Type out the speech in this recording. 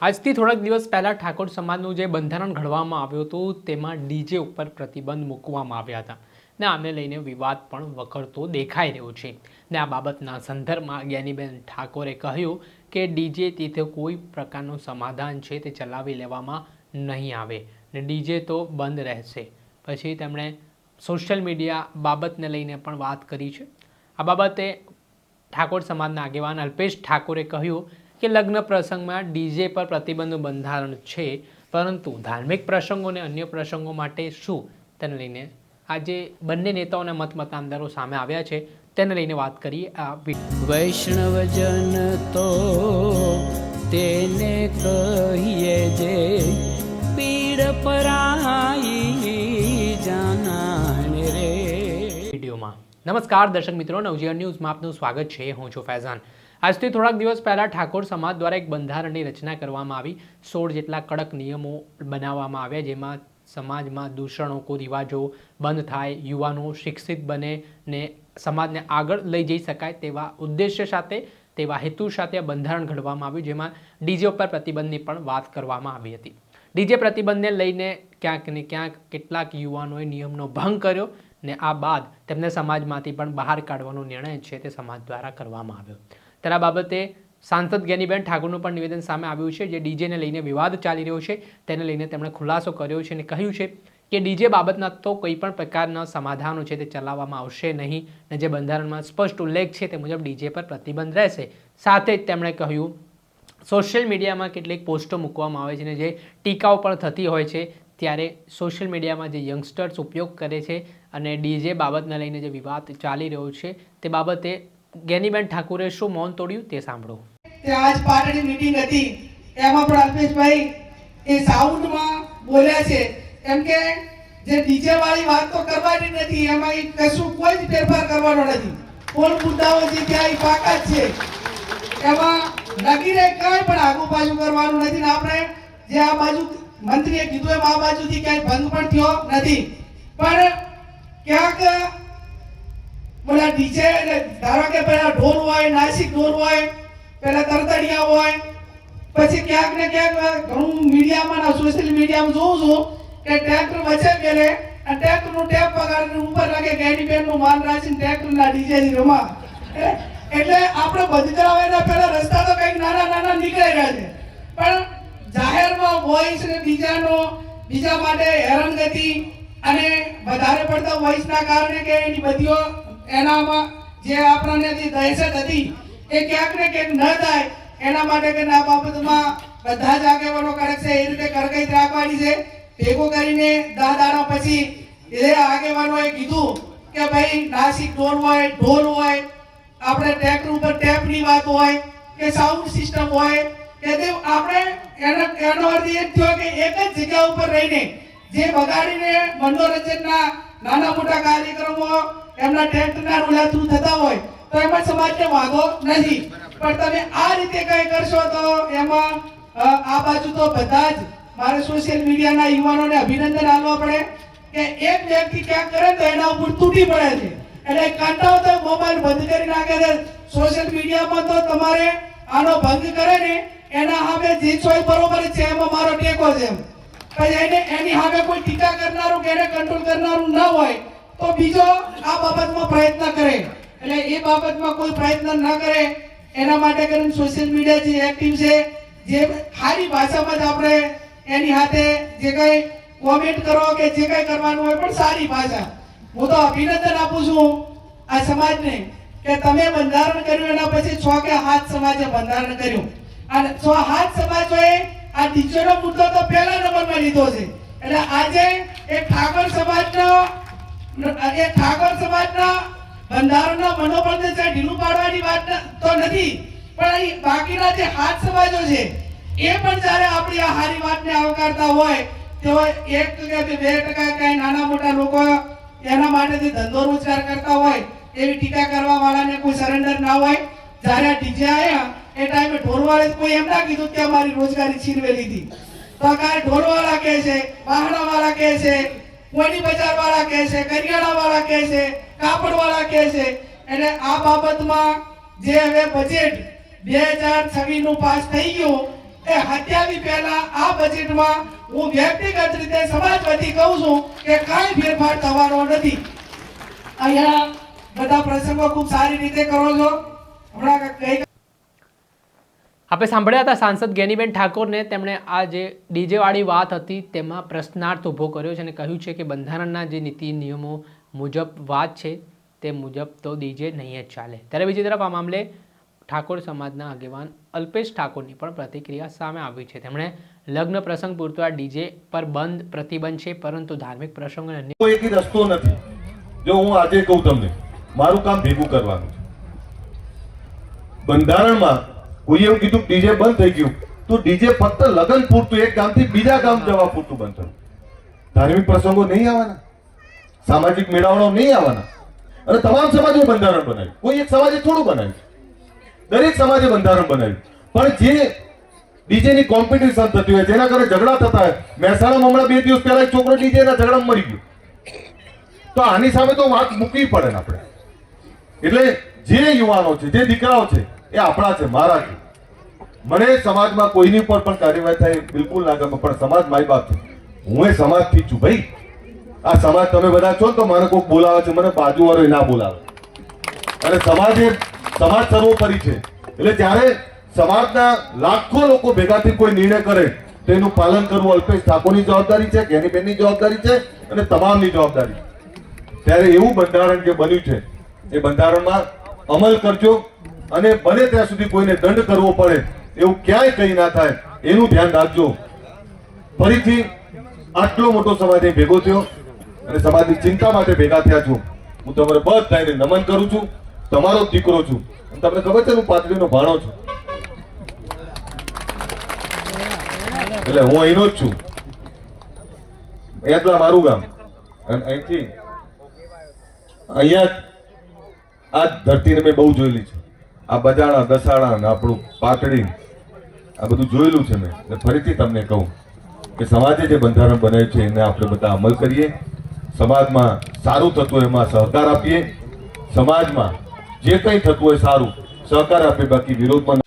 આજથી થોડાક દિવસ પહેલાં ઠાકોર સમાજનું જે બંધારણ ઘડવામાં આવ્યું હતું તેમાં ડીજે ઉપર પ્રતિબંધ મૂકવામાં આવ્યા હતા ને આને લઈને વિવાદ પણ વકરતો દેખાઈ રહ્યો છે ને આ બાબતના સંદર્ભમાં જ્ઞાનીબેન ઠાકોરે કહ્યું કે ડીજે તેથી કોઈ પ્રકારનું સમાધાન છે તે ચલાવી લેવામાં નહીં આવે ને ડીજે તો બંધ રહેશે. પછી તેમણે સોશિયલ મીડિયા બાબતને લઈને પણ વાત કરી છે. આ બાબતે ઠાકોર સમાજના આગેવાન અલ્પેશ ઠાકોરે કહ્યું કે લગ્ન પ્રસંગમાં ડીજે પર પ્રતિબંધનું બંધારણ છે, પરંતુ ધાર્મિક પ્રસંગો અને અન્ય પ્રસંગો માટે શું તેને લઈને આજે બંને નેતાઓના મતાંતરો સામે આવ્યા છે તેને લઈને વાત કરીએ આ વૈષ્ણવજન તો તેને કહીએ જે પીડ પરાઈ જાનાને રે. વિડીયોમાં નમસ્કાર દર્શક મિત્રો, નવજીવન ન્યૂઝમાં આપનું સ્વાગત છે. હું છું ફૈઝાન. આજથી થોડાક દિવસ પહેલાં ઠાકોર સમાજ દ્વારા એક બંધારણની રચના કરવામાં આવી. 16 જેટલા કડક નિયમો બનાવવામાં આવ્યા, જેમાં સમાજમાં દૂષણો કુરિવાજો બંધ થાય, યુવાનો શિક્ષિત બને ને સમાજને આગળ લઈ જઈ શકાય તેવા ઉદ્દેશ્ય સાથે, તેવા હેતુ સાથે આ બંધારણ ઘડવામાં આવ્યું, જેમાં ડીજે ઉપર પ્રતિબંધની પણ વાત કરવામાં આવી હતી. ડીજે પ્રતિબંધને લઈને ક્યાંક ને ક્યાંક કેટલાક યુવાનોએ નિયમનો ભંગ કર્યો ને આ બાદ તેમને સમાજમાંથી પણ બહાર કાઢવાનો નિર્ણય છે તે સમાજ દ્વારા કરવામાં આવ્યો. ત્યારે આ બાબતે સાંસદ જ્ઞાનીબેન ઠાકોરનું પણ નિવેદન સામે આવ્યું છે. જે ડીજેને લઈને વિવાદ ચાલી રહ્યો છે તેને લઈને તેમણે ખુલાસો કર્યો છે અને કહ્યું છે કે ડીજે બાબતના તો કોઈ પણ પ્રકારના સમાધાનો છે તે ચલાવવામાં આવશે નહીં ને જે બંધારણમાં સ્પષ્ટ ઉલ્લેખ છે તે મુજબ ડીજે પર પ્રતિબંધ રહેશે. સાથે જ તેમણે કહ્યું સોશિયલ મીડિયામાં કેટલીક પોસ્ટો મૂકવામાં આવે છે ને જે ટીકાઓ પણ થતી હોય છે, ત્યારે સોશિયલ મીડિયામાં જે યંગસ્ટર્સ ઉપયોગ કરે છે અને ડીજે બાબતને લઈને જે વિવાદ ચાલી રહ્યો છે તે બાબતે જ્ઞાનીબેન ઠાકોરે શું મૌન તોડ્યું તે સાંભળો. આજ પાર્ટીની મીટિંગ હતી, એમાં પણ અલ્પેશભાઈ એ સાઉન્ડમાં બોલ્યા છે એમ કે જે ડીજે વાળી વાત તો કરવાની નથી, એમાં કશું કોઈ જ ફેરફાર કરવાનો નથી. કોણ મુદ્દાઓ જે ત્યાં પાકા છે એમાં લગીને કાંઈ પણ આગુ પાછું કરવાનું નથી ને આપણે જે આ બાજુ મંત્રીએ કીધું એમ આ બાજુથી ક્યાંય ભંગ પણ થયો નથી. પણ ક્યાંક બોલા ડીજે ધારો કે પેલા ઢોલ હોય, નાસિક ઢોલ હોય, પેલા તરતડિયા હોય, પછી ક્યાંક ને ક્યાંક ઘણું મીડિયામાં સોશિયલ મીડિયામાં જોઉં છું કે ટ્રેક્ટર વચ્ચે ગયેલે અને ટ્રેક્ટરનું ટેપ પગાડીને ઉપર લાગે જ્ઞાનીબેનનું માન રાખીને ટ્રેક્ટરના ડીજેથી રમા. એટલે આપણે બંધ કરાવવાના પહેલા રસ્તા તો કંઈક નાના નાના નીકળી રહ્યા છે, પણ જાહેરમાં વોઇસ ને બીજા માટે હેરાનગતિ અને વધારે પડતા વોઇસના કારણે કે એની બધીઓ એનામાં જે આપણને દહેશત હતી એ ક્યાંક ને ક્યાંક ન થાય એના માટે કે આ બાબતમાં બધા જ આગેવાનો કરે છે એ રીતે કડકાઈ રાખવાની છે. ભેગો કરીને 10 દાડા પછી એ આગેવાનોએ કીધું કે ભાઈ નાસિક ઢોલ હોય, ઢોલ હોય, આપણે ટ્રેક્ટર ઉપર ટેપની વાત હોય કે સાઉન્ડ સિસ્ટમ હોય કે તે આપણે એનો અર્થ એ થયો કે એક જ જગ્યા ઉપર રહીને જે બગાડીને મનોરંજનના નાના મોટા કાર્યક્રમો એમના ટ્રેક્ટરના રૂલા થ્રુ થતા હોય તો એમાં સમાજને વાંધો નથી, પણ તમે આ રીતે કઈ કરશો તો એમાં આ બાજુ તો બધા જ મારે સોશિયલ મીડિયાના યુવાનોને અભિનંદન આપવા પડે કે એક વ્યક્તિ ક્યાંક કરે તો એના ઉપર તૂટી પડે છે. એટલે કાંટાઓ તો મોબાઈલ બંધ કરી નાખે છે. સોશિયલ મીડિયામાં તો તમારે આનો ભંગ કરે ને એના સામે જે છોય બરોબર છે એમાં મારો ટેકો છે. પછી એની સામે કોઈ ટીકા કરનારું કે એને કંટ્રોલ કરનારું ન હોય તો બીજો આ બાબતમાં પ્રયત્ન કરે. એટલે એ બાબતમાં કોઈ પ્રયત્ન ન કરે એના માટે કરીને સોશિયલ મીડિયા જે એક્ટિવ છે, જે સારી ભાષામાં જ આપણે એની સાથે જે કંઈ કોમેન્ટ કરો કે જે કંઈ કરવાનું હોય પણ સારી ભાષા. હું તો અભિનંદન આપું છું આ સમાજને કે તમે બંધારણ કર્યું એના પછી 6 કે 7 સમાજે બંધારણ કર્યું અને 6-7 સમાજોએ આ ડીજેનો મુદ્દો તો પહેલા નંબરમાં લીધો છે. એટલે આજે એક ઠાકોર સમાજના બંધારણના મનોબળને ઢીલું પાડવાની વાત તો નથી, પણ બાકીના જે 7 સમાજો છે એ પણ જ્યારે આપણી આ સારી વાતને આવકારતા હોય તો 1 કે 2% કઈ નાના મોટા લોકો એના માટે ધંધો રોજગાર કરતા હોય એવી ટીકા કરવા વાળાને કોઈ સરેન્ડર ના હોય. જ્યારે આ ડીજે આવ્યા એ ટાઈમે ઢોલવાળે કોઈ એમ ના કીધું કે અમારી રોજગારી છીનવી લીધી, તો કાંઈ ઢોલવાળા કહે છે, વાહણાવાળા કહે છે, કોઈની બજારવાળા કહે છે, કરિયાણાવાળા કહે છે, કાપડવાળા કહે છે. એટલે આ બાબતમાં જે હવે બજેટ 2026 નું પાસ થઈ ગયું એ હત્યાની પહેલા આ બજેટમાં હું વ્યક્તિગત રીતે સમાજ વતી કહું છું કે કાંઈ ફેરફાર થવાનો નથી. અહીંયા બધા પ્રસંગો ખૂબ સારી રીતે કરો છો. હમણાં ગઈ આપણે સાંભળ્યા હતા સાંસદ ગેનીબેન ઠાકોરને. તેમણે આ જે ડીજે વાળી વાત હતી તેમાં પ્રશ્નાર્થ ઊભો કર્યો છે અને કહ્યું છે કે બંધારણના જે નીતિ નિયમો મુજબ વાત છે તે મુજબ તો ડીજે નહીં જ ચાલે. ત્યારે બીજી તરફ આ મામલે ઠાકોર સમાજના આગેવાન અલ્પેશ ઠાકોરની પણ પ્રતિક્રિયા સામે આવી છે. તેમણે લગ્ન પ્રસંગ પૂરતો આ ડીજે પર પ્રતિબંધ છે, પરંતુ ધાર્મિક પ્રસંગો અને કોઈ એક રસ્તો નથી. જો હું આજે કહું તમને, મારું કામ ભેગું કરવાનું છે. બંધારણમાં કોઈ એવું કીધું ડીજે બંધ થઈ ગયું તો ડીજે ફક્ત લગ્ન પૂરતું એક ગામથી બીજા ગામ જવા પૂરતું બંધ થયું. ધાર્મિક પ્રસંગો નહીં આવવાના, સામાજિક મેળાવડાઓ નહીં આવવાના. અને તમામ સમાજે બંધારણ બનાવ્યું. કોઈ એક સમાજે થોડું બનાવ્યું, દરેક સમાજે બંધારણ બનાવ્યું. પણ જે ડીજે ની કોમ્પિટિશન થતી હોય, જેના કારણે ઝઘડા થતા હોય, મહેસાણામાં હમણાં 2 દિવસ પહેલા એક છોકરો ડીજે ના ઝઘડામાં મરી ગયો. તો આની સામે તો વાત મૂકવી પડે ને આપણે. એટલે જે યુવાનો છે, જે દીકરાઓ છે, એ આપણા છે, મારા છે. મને સમાજમાં કોઈની પર પણ કાર્યવાહી થાય બિલકુલ ના ગમે, પણ સમાજ મારી બાપ છે. હું એ સમાજથી છું ભાઈ. આ સમાજ તમે બધા છો તો મને કોઈક બોલાવે છે, મને બાજુવાળો ના બોલાવે. અને સમાજ સર્વોપરી છે. એટલે જ્યારે સમાજના લાખો લોકો ભેગાથી કોઈ નિર્ણય કરે તો એનું પાલન કરવું અલ્પેશ ઠાકોરની જવાબદારી છે, ગેનીબેનની જવાબદારી છે અને તમામની જવાબદારી છે. ત્યારે એવું બંધારણ જે બન્યું છે એ બંધારણમાં અમલ કરજો અને બને ત્યાં સુધી કોઈને દંડ કરવો પડે એવું ક્યાંય કંઈ ના થાય એનું ધ્યાન રાખજો. ફરીથી આટલો મોટો સમાજ અહીં ભેગો થયો અને સમાજની ચિંતા માટે ભેગા થયા છું. હું તમારે બધાને નમન કરું છું. તમારો દીકરો છું. તમને ખબર છે હું પાટડીનો ભાણો છું, એટલે હું અહીંનો જ છું. અહીંયા મારું ગામ. અને અહીંથી અહીંયા આ ધરતીને મેં બહુ જોયેલી છે. આ બજાણા, દસાડા, આપણું પાટડી, આ બધું જોયેલું છે મેં. એટલે ફરીથી તમને કહું કે સમાજે જે બંધારણ બનાવ્યું છે એને આપણે બધા અમલ કરીએ. સમાજમાં સારું થતું હોય એમાં સહકાર આપીએ. સમાજમાં જે કંઈ થતું હોય સારું સહકાર આપીએ, બાકી વિરોધમાં